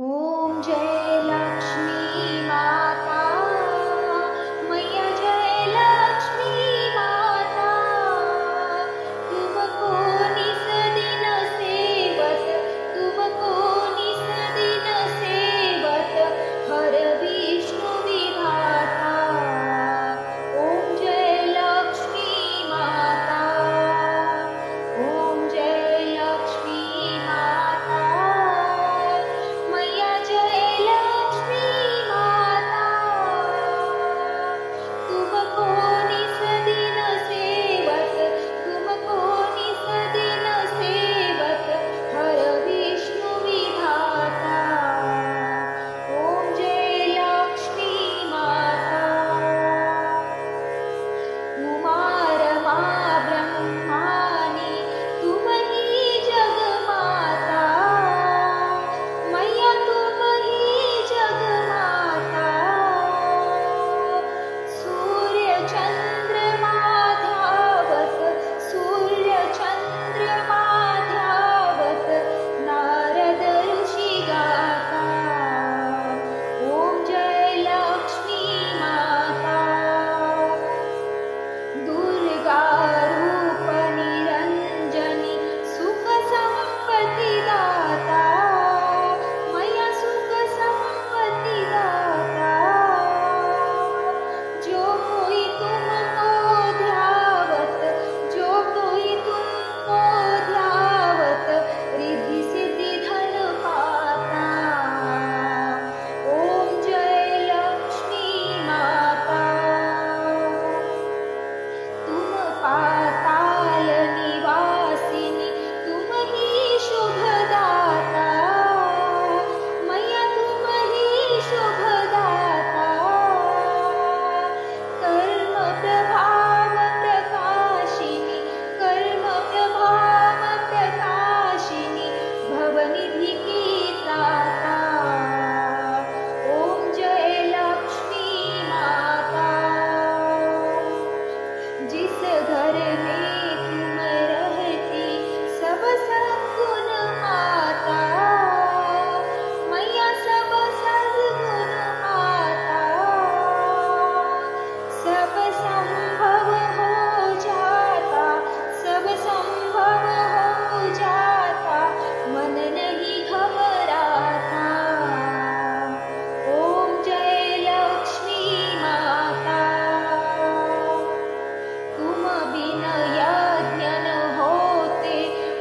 ॐ जय लक्ष्मी माता मैया जय लक्ष्मी माता तुमको निस दिन सेवत तुमको निस दिन सेवत हर विष्णु विधाता ॐ जय लक्ष्मी माता ॐ जय लक्ष्मी माता मैया जय लक्ष्मी माता तुमको निस दिन सेवत तुमको निस दिन सेवत हर विष्णु विधाता ॐ जय लक्ष्मी माता कुमार माँ ब्रह्मानी तुम ही जग माता मैया तुम ही जग माता सूर्य चंद्रमा ध्यावत सूर्य चंद्रमा ध्यावत नारद ऋषि गाता ॐ जय लक्ष्मी माता दुर्गा रूप निरंजनी सुख संपत्ति दाता मैया सुख संपत्ति दाता जो कोई तुमको ध्यावत जो कोई तुमको ध्यावत रिद्धि सिद्धि धन पाता ॐ जय लक्ष्मी माता तुम पाताल निवासिनी तुम ही शुभदाता मैया तुम ही शुभदाता कर्म प्रभाव प्रकाशिनी कर्म प्रभाव प्रकाशिनी भवनिधि की त्राता ॐ जय लक्ष्मी माता जिस घर में तुम रहती सब सद्गुण माता मैया सब सद्गुण माता सब संभव हो जाता सब संभव हो जाता मन नहीं घबराता ॐ जय लक्ष्मी माता तुम बिन यज्ञ न होते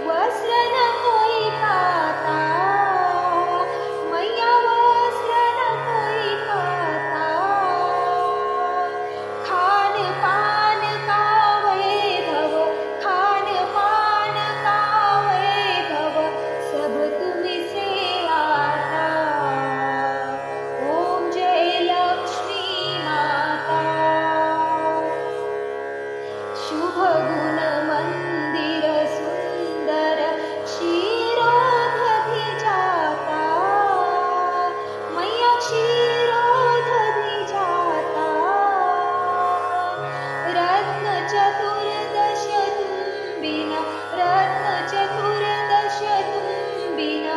वस्त्र न कोई पाता मैया वस्त्र न कोई पाता खान पान का वैभव खान पान का वैभव सब तुमसे आता ॐ जय लक्ष्मी माता शुभ गुण मंदिर सुंदर क्षीरोदधि जाता मैया क्षीरोदधि जाता रत्न चतुर्दश तुम्बिन रत्न चतुर्दश तुम्बिन